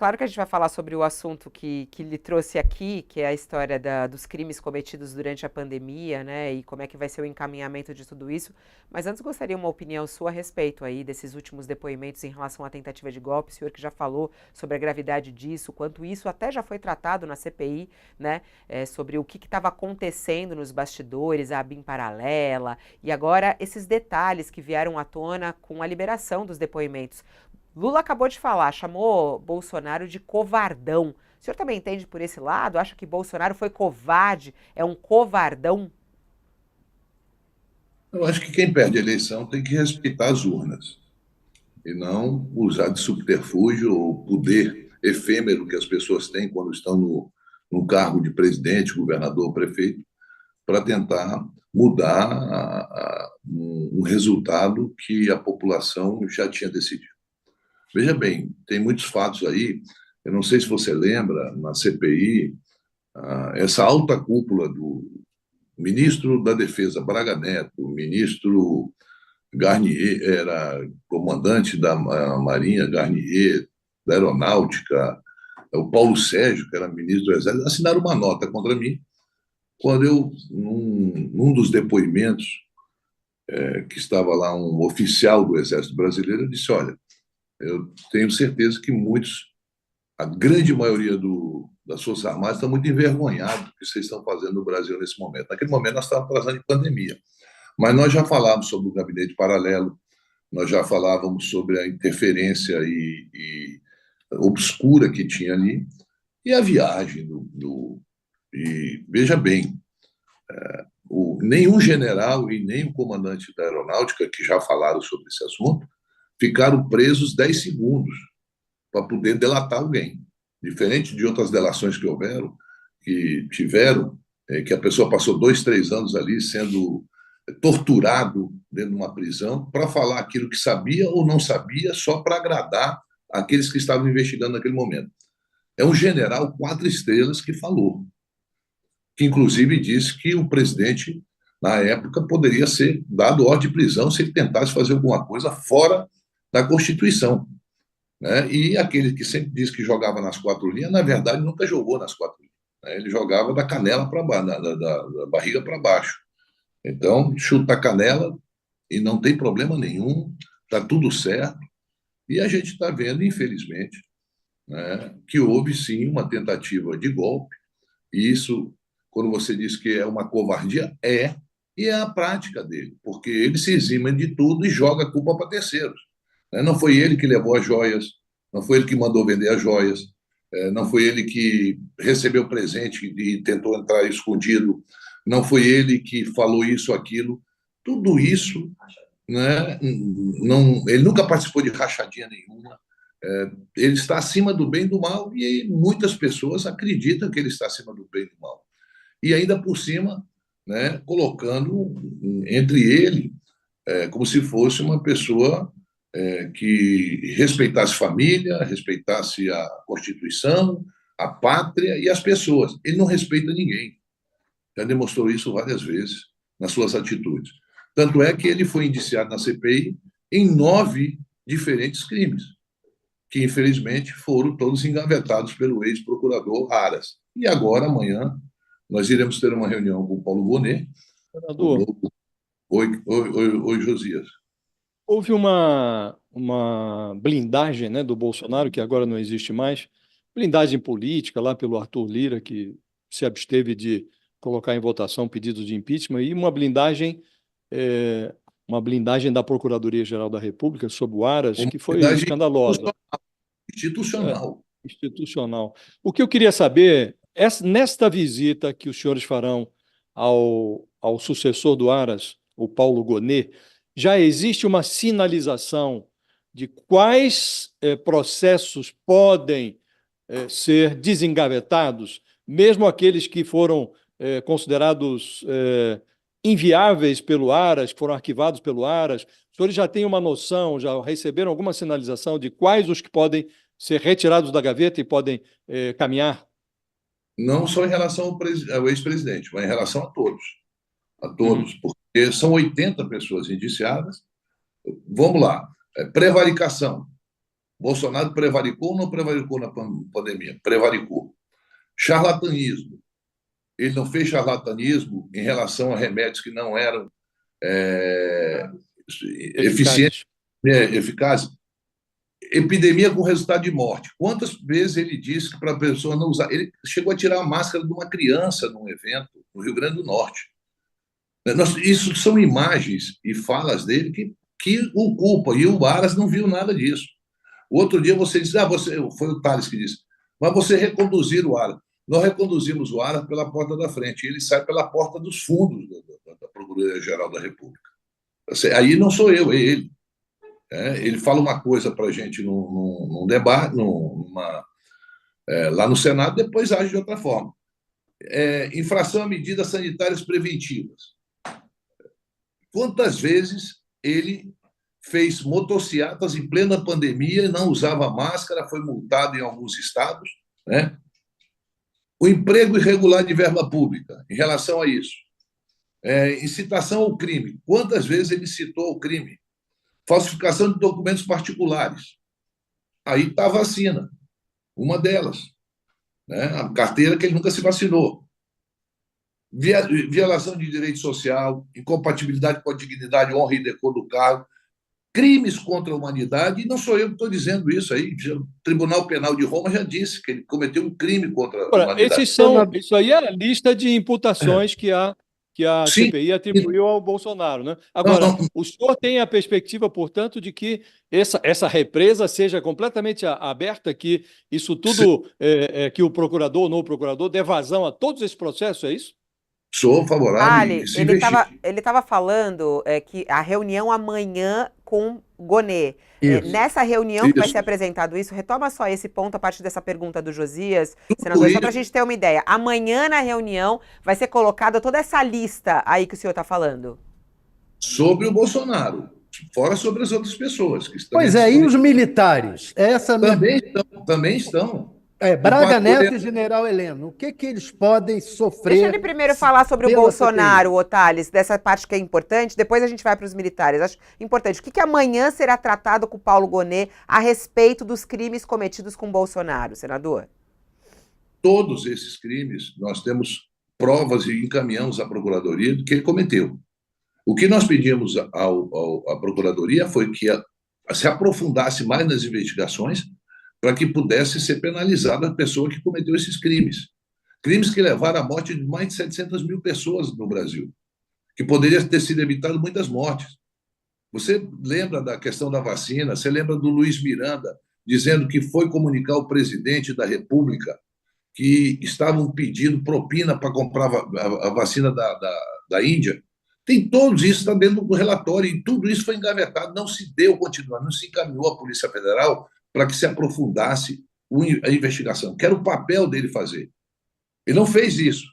Claro que a gente vai falar sobre o assunto que lhe trouxe aqui, que é a história dos crimes cometidos durante a pandemia, né? E como é que vai ser o encaminhamento de tudo isso. Mas antes gostaria uma opinião sua a respeito aí desses últimos depoimentos em relação à tentativa de golpe. O senhor que já falou sobre a gravidade disso, quanto isso até já foi tratado na CPI, né? Sobre o que estava acontecendo nos bastidores, a ABIN paralela, e agora esses detalhes que vieram à tona com a liberação dos depoimentos. Lula acabou de falar, chamou Bolsonaro de covardão. O senhor também entende por esse lado? Acha que Bolsonaro foi covarde? É um covardão? Eu acho que quem perde a eleição tem que respeitar as urnas e não usar de subterfúgio ou poder efêmero que as pessoas têm quando estão no cargo de presidente, governador, prefeito, para tentar mudar um resultado que a população já tinha decidido. Veja bem, tem muitos fatos aí. Eu não sei se você lembra, na CPI, essa alta cúpula do ministro da Defesa, Braga Neto, o ministro Garnier, era comandante da Marinha, Garnier, da Aeronáutica, o Paulo Sérgio, que era ministro do Exército, assinaram uma nota contra mim, quando eu, num dos depoimentos, que estava lá um oficial do Exército Brasileiro, eu disse, olha, eu tenho certeza que a grande maioria das Forças Armadas está muito envergonhado do que vocês estão fazendo no Brasil nesse momento. Naquele momento nós estávamos passando de pandemia, mas nós já falávamos sobre o gabinete paralelo, nós já falávamos sobre a interferência e obscura que tinha ali, e a viagem e veja bem, nenhum general e nem o comandante da aeronáutica, que já falaram sobre esse assunto, ficaram presos 10 segundos para poder delatar alguém. Diferente de outras delações que tiveram, que a pessoa passou 2, 3 anos ali sendo torturado dentro de uma prisão para falar aquilo que sabia ou não sabia, só para agradar aqueles que estavam investigando naquele momento. É um general 4 estrelas que falou, que inclusive disse que o presidente, na época, poderia ser dado ordem de prisão se ele tentasse fazer alguma coisa fora da Constituição. Né? E aquele que sempre disse que jogava nas 4 linhas, na verdade, nunca jogou nas 4 linhas. Né? Ele jogava da canela para baixo, da barriga para baixo. Então, chuta a canela e não tem problema nenhum, está tudo certo. E a gente está vendo, infelizmente, né, que houve sim uma tentativa de golpe, e isso, quando você diz que é uma covardia, e é a prática dele, porque ele se exime de tudo e joga a culpa para terceiros. Né? Não foi ele que levou as joias, não foi ele que mandou vender as joias, não foi ele que recebeu presente e tentou entrar escondido, não foi ele que falou isso, aquilo. Tudo isso, né, não, ele nunca participou de rachadinha nenhuma. Ele está acima do bem e do mal e muitas pessoas acreditam que ele está acima do bem e do mal. E ainda por cima, né, colocando entre ele como se fosse uma pessoa que respeitasse família, respeitasse a Constituição, a pátria e as pessoas. Ele não respeita ninguém. Já demonstrou isso várias vezes nas suas atitudes. Tanto é que ele foi indiciado na CPI em 9 diferentes crimes, que infelizmente foram todos engavetados pelo ex-procurador Aras. E agora, amanhã, nós iremos ter uma reunião com o Paulo Gonet, o Senador, novo. Oi, Josias. houve uma blindagem, né, do Bolsonaro, que agora não existe mais, blindagem política lá pelo Arthur Lira, que se absteve de colocar em votação pedidos de impeachment, e eh, uma blindagem da Procuradoria-Geral da República sobre o Aras, Uma que foi unidade escandalosa, é, institucional. institucional. O que eu queria saber, nesta visita que os senhores farão ao sucessor do Aras, o Paulo Gonet, já existe uma sinalização de quais processos podem ser desengavetados, mesmo aqueles que foram considerados inviáveis pelo Aras, que foram arquivados pelo Aras. Os senhores já têm uma noção, já receberam alguma sinalização de quais os que podem ser retirados da gaveta e podem caminhar? Não só em relação ao ex-presidente, mas em relação a Uhum. todos, porque são 80 pessoas indiciadas. Vamos lá, prevaricação. Bolsonaro prevaricou ou não prevaricou na pandemia? Prevaricou. Charlatanismo. Ele não fez charlatanismo em relação a remédios que não eram eficientes, eficazes. Epidemia com resultado de morte. Quantas vezes ele disse que para a pessoa não usar... Ele chegou a tirar a máscara de uma criança num evento no Rio Grande do Norte. Isso são imagens e falas dele que o culpam, e o Aras não viu nada disso. O outro dia você disse, foi o Tales que disse, mas você reconduzir o Aras. Nós reconduzimos o Aras pela porta da frente, e ele sai pela porta dos fundos da Procuradoria-Geral da República. Aí não sou eu, é ele. Ele fala uma coisa para a gente num debate, lá no Senado, depois age de outra forma. Infração a medidas sanitárias preventivas. Quantas vezes ele fez motocicletas em plena pandemia, não usava máscara, foi multado em alguns estados, né? O emprego irregular de verba pública, em relação a isso. Incitação ao crime. Quantas vezes ele citou o crime? Falsificação de documentos particulares. Aí está a vacina, uma delas, né? A carteira que ele nunca se vacinou. Violação de direito social, incompatibilidade com a dignidade, honra e decoro do cargo, crimes contra a humanidade, e não sou eu que estou dizendo isso aí. O Tribunal Penal de Roma já disse que ele cometeu um crime contra a humanidade. Isso aí é a lista de imputações que a CPI atribuiu ao Bolsonaro, né? Agora, o senhor tem a perspectiva, portanto, de que essa represa seja completamente aberta, que isso tudo, que o procurador ou não o procurador dê vazão a todos esses processos, é isso? Sou favorável. Ele estava falando que a reunião amanhã com Gonê. Nessa reunião que vai ser apresentado isso, retoma só esse ponto a partir dessa pergunta do Josias, senador, só para a gente ter uma ideia. Amanhã na reunião vai ser colocada toda essa lista aí que o senhor está falando. Sobre o Bolsonaro, fora sobre as outras pessoas. Pois é, e os militares? Também estão. Braga Neto e General Heleno, o que eles podem sofrer? Deixa ele primeiro falar sobre o Bolsonaro, Otales, dessa parte que é importante, depois a gente vai para os militares. Acho importante. O que amanhã será tratado com o Paulo Gonê a respeito dos crimes cometidos com o Bolsonaro, senador? Todos esses crimes, nós temos provas e encaminhamos à Procuradoria do que ele cometeu. O que nós pedimos à Procuradoria foi que se aprofundasse mais nas investigações para que pudesse ser penalizada a pessoa que cometeu esses crimes. Crimes que levaram à morte de mais de 700 mil pessoas no Brasil, que poderia ter sido evitado muitas mortes. Você lembra da questão da vacina, você lembra do Luiz Miranda dizendo que foi comunicar ao presidente da República que estavam pedindo propina para comprar a vacina da Índia? Tem todos isso, está dentro do relatório, e tudo isso foi engavetado, não se deu continuidade, não se encaminhou à Polícia Federal para que se aprofundasse a investigação, que era o papel dele fazer. Ele não fez isso.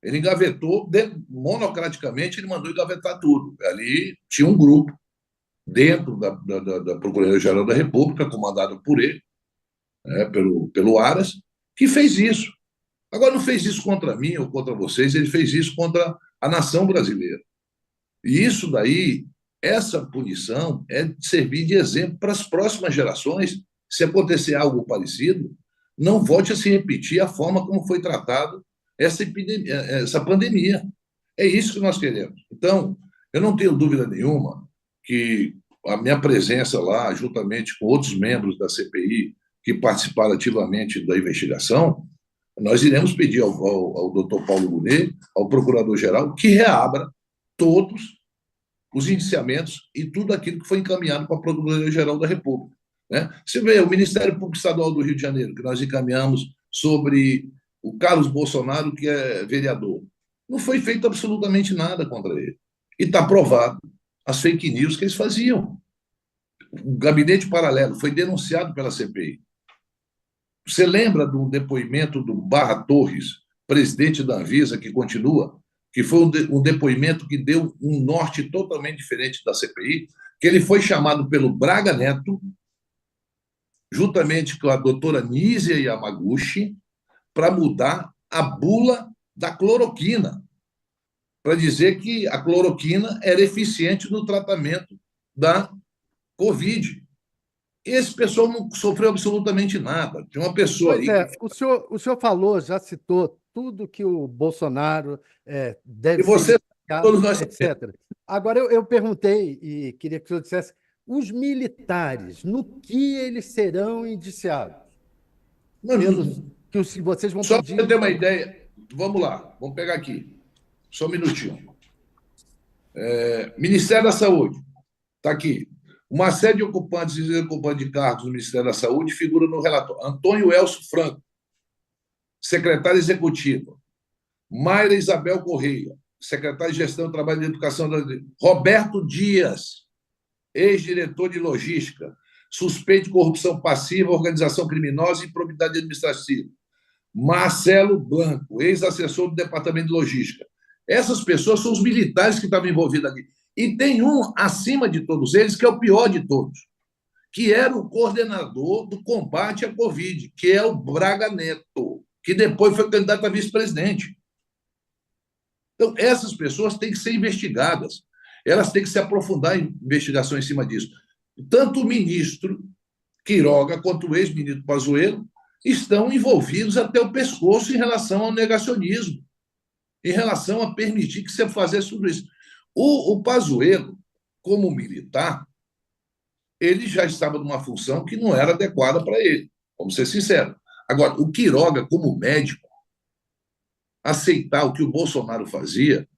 Ele engavetou, monocraticamente, ele mandou engavetar tudo. Ali tinha um grupo dentro da Procuradoria-Geral da República, comandado por ele, pelo Aras, que fez isso. Agora, não fez isso contra mim ou contra vocês, ele fez isso contra a nação brasileira. E isso daí, essa punição é de servir de exemplo para as próximas gerações. Se acontecer algo parecido, não volte a se repetir a forma como foi tratado essa pandemia. É isso que nós queremos. Então, eu não tenho dúvida nenhuma que a minha presença lá, juntamente com outros membros da CPI que participaram ativamente da investigação, nós iremos pedir ao doutor Paulo Gonê, ao procurador-geral, que reabra todos os indiciamentos e tudo aquilo que foi encaminhado para a Procuradoria-Geral da República. Você vê o Ministério Público Estadual do Rio de Janeiro, que nós encaminhamos sobre o Carlos Bolsonaro, que é vereador. Não foi feito absolutamente nada contra ele. E está provado as fake news que eles faziam. O gabinete paralelo foi denunciado pela CPI. Você lembra do depoimento do Barra Torres, presidente da Anvisa, que continua, que foi um depoimento que deu um norte totalmente diferente da CPI, que ele foi chamado pelo Braga Neto, juntamente com a doutora Nízia Yamaguchi, para mudar a bula da cloroquina, para dizer que a cloroquina era eficiente no tratamento da Covid. Esse pessoal não sofreu absolutamente nada. Tem uma pessoa Pois aí é, que. o senhor falou, já citou tudo que o Bolsonaro E deve ser você, indiciado, todos nós sabemos. etc. Agora, eu perguntei e queria que o senhor dissesse, os militares, no que eles serão indiciados? Pelos que vocês vão Só para você pedir. ter uma ideia, vamos lá, vamos pegar aqui, só um minutinho. Ministério da Saúde, está aqui. Uma série de ocupantes e ocupantes de cargos no Ministério da Saúde figura no relatório. Antônio Elcio Franco, secretária executiva. Mayra Isabel Correia, secretária de Gestão do Trabalho e Educação. Roberto Dias, ex-diretor de logística, suspeito de corrupção passiva, organização criminosa e improbidade administrativa. Marcelo Blanco, ex-assessor do Departamento de Logística. Essas pessoas são os militares que estavam envolvidos aqui. E tem um acima de todos eles, que é o pior de todos, que era o coordenador do combate à Covid, que é o Braga Neto, que depois foi candidato a vice-presidente. Então, essas pessoas têm que ser investigadas. Elas têm que se aprofundar em investigação em cima disso. Tanto o ministro Queiroga quanto o ex-ministro Pazuello estão envolvidos até o pescoço em relação ao negacionismo, em relação a permitir que você fizesse tudo isso. O Pazuello, como militar, ele já estava numa função que não era adequada para ele, vamos ser sinceros. Agora, o Queiroga, como médico, aceitar o que o Bolsonaro fazia,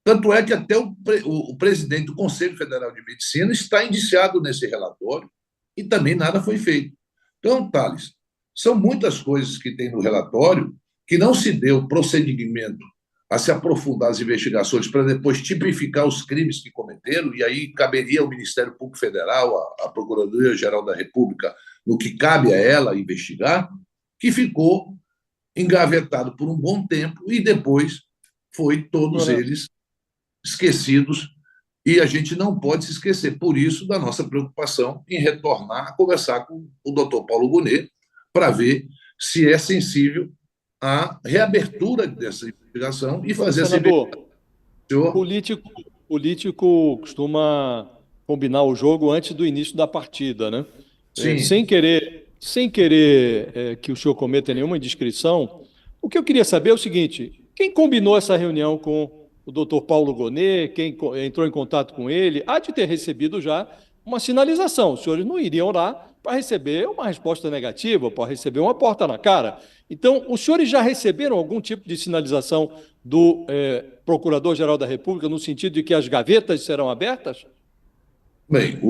tanto é que até o presidente do Conselho Federal de Medicina está indiciado nesse relatório e também nada foi feito. Então, Thales, são muitas coisas que tem no relatório que não se deu procedimento a se aprofundar as investigações para depois tipificar os crimes que cometeram, e aí caberia ao Ministério Público Federal, à Procuradoria-Geral da República, no que cabe a ela investigar, que ficou engavetado por um bom tempo e depois foi todos eles esquecidos, e a gente não pode se esquecer, por isso, da nossa preocupação em retornar a conversar com o doutor Paulo Gonet para ver se é sensível à reabertura dessa investigação e fazer essa Senador, investigação. político costuma combinar o jogo antes do início da partida, né? Sim. Sem querer que o senhor cometa nenhuma indiscrição, o que eu queria saber é o seguinte: quem combinou essa reunião com o doutor Paulo Gonet, quem entrou em contato com ele, há de ter recebido já uma sinalização. Os senhores não iriam lá para receber uma resposta negativa, para receber uma porta na cara. Então, os senhores já receberam algum tipo de sinalização do Procurador-Geral da República, no sentido de que as gavetas serão abertas? Bem,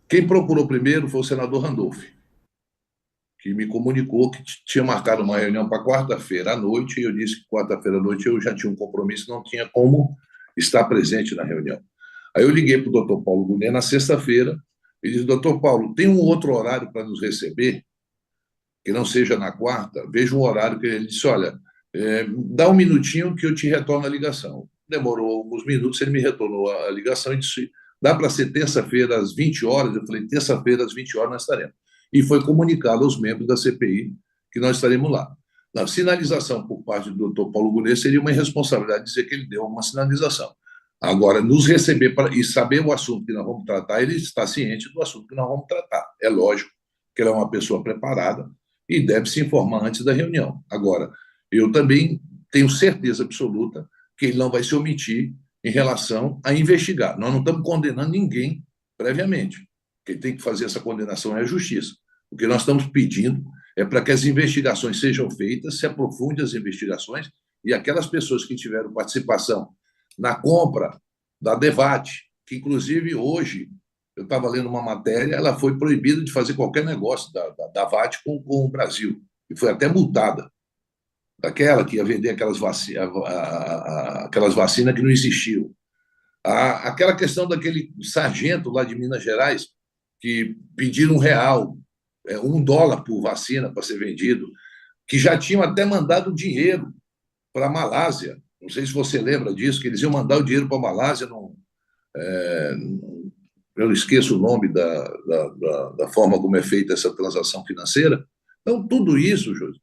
quem procurou primeiro foi o senador Randolph, que me comunicou que tinha marcado uma reunião para quarta-feira à noite, e eu disse que quarta-feira à noite eu já tinha um compromisso, não tinha como estar presente na reunião. Aí eu liguei para o doutor Paulo Gonet na sexta-feira e disse: doutor Paulo, tem um outro horário para nos receber, que não seja na quarta? Veja um horário. Que ele disse: olha, dá um minutinho que eu te retorno a ligação. Demorou alguns minutos, ele me retornou a ligação e disse: dá para ser terça-feira às 20 horas? Eu falei: terça-feira às 20 horas nós estaremos. E foi comunicado aos membros da CPI que nós estaremos lá. A sinalização por parte do doutor Paulo Gonet seria uma irresponsabilidade dizer que ele deu uma sinalização. Agora, nos receber e saber o assunto que nós vamos tratar, ele está ciente do assunto que nós vamos tratar. É lógico que ele é uma pessoa preparada e deve se informar antes da reunião. Agora, eu também tenho certeza absoluta que ele não vai se omitir em relação a investigar. Nós não estamos condenando ninguém previamente. Quem tem que fazer essa condenação é a justiça. O que nós estamos pedindo é para que as investigações sejam feitas, se aprofundem as investigações, e aquelas pessoas que tiveram participação na compra da Devate, que inclusive hoje, eu estava lendo uma matéria, ela foi proibida de fazer qualquer negócio da VAT com o Brasil, e foi até multada. Aquela que ia vender aquelas vacinas que não existiam. Aquela questão daquele sargento lá de Minas Gerais, que pediram R$1, $1 por vacina para ser vendido, que já tinham até mandado dinheiro para a Malásia. Não sei se você lembra disso, que eles iam mandar o dinheiro para a Malásia. Eu esqueço o nome da forma como é feita essa transação financeira. Então, tudo isso, José,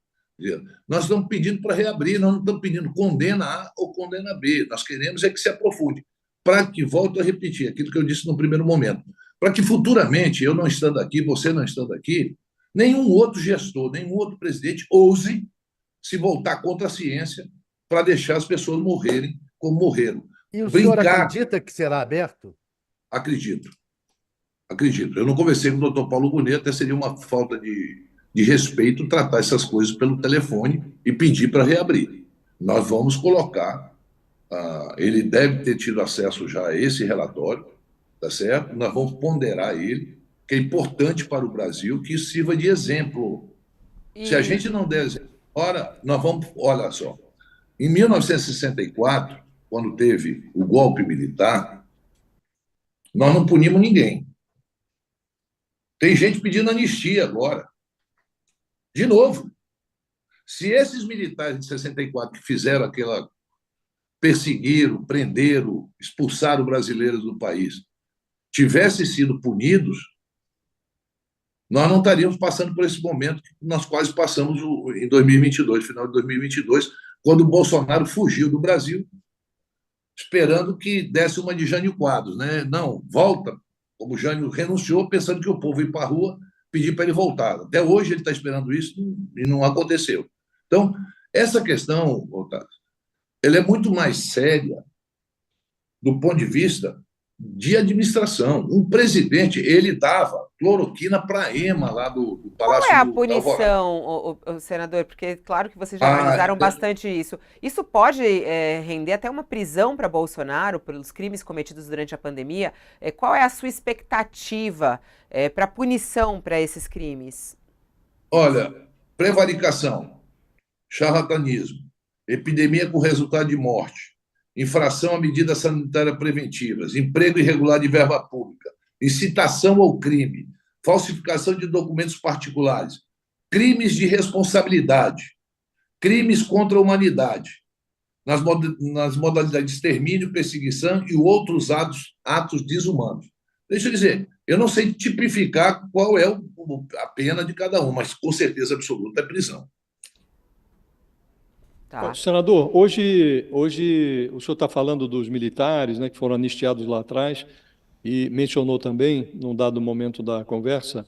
nós estamos pedindo para reabrir, nós não estamos pedindo condena A ou condena B. Nós queremos é que se aprofunde, para que, volto a repetir aquilo que eu disse no primeiro momento, para que futuramente, eu não estando aqui, você não estando aqui, nenhum outro gestor, nenhum outro presidente ouse se voltar contra a ciência para deixar as pessoas morrerem como morreram. E o senhor Brincar, acredita que será aberto? acredito, acredito. Eu não conversei com o doutor Paulo Gonet, até seria uma falta de respeito tratar essas coisas pelo telefone e pedir para reabrir. Nós vamos colocar, ele deve ter tido acesso já a esse relatório, tá certo? Nós vamos ponderar ele, que é importante para o Brasil, que isso sirva de exemplo. Se a E, gente não der exemplo, ora, nós vamos, olha só, em 1964, quando teve o golpe militar, nós não punimos ninguém. Tem gente pedindo anistia agora. De novo, se esses militares de 64 que fizeram aquela, perseguiram, prenderam, expulsaram brasileiros do país, tivessem sido punidos, nós não estaríamos passando por esse momento que nós quase passamos em 2022, final de 2022, quando o Bolsonaro fugiu do Brasil, esperando que desse uma de Jânio Quadros, né? Não, volta, como o Jânio renunciou, pensando que o povo ia para a rua pedir para ele voltar. Até hoje ele está esperando isso e não aconteceu. Então, essa questão, Otávio, ela é muito mais séria do ponto de vista de administração. Um presidente, ele dava cloroquina para a EMA lá do qual é Palácio a da Alvorada. punição, senador? Porque claro que vocês já analisaram bastante isso. Isso pode render até uma prisão para Bolsonaro pelos crimes cometidos durante a pandemia. Qual é a sua expectativa para punição para esses crimes? Olha, prevaricação, charlatanismo, epidemia com resultado de morte, infração a medidas sanitárias preventivas, emprego irregular de verba pública, incitação ao crime, falsificação de documentos particulares, crimes de responsabilidade, crimes contra a humanidade, nas modalidades de extermínio, perseguição e outros atos desumanos. Deixa eu dizer, eu não sei tipificar qual é a pena de cada um, mas com certeza absoluta é prisão. Tá. Senador, hoje o senhor está falando dos militares, né, que foram anistiados lá atrás, e mencionou também, num dado momento da conversa,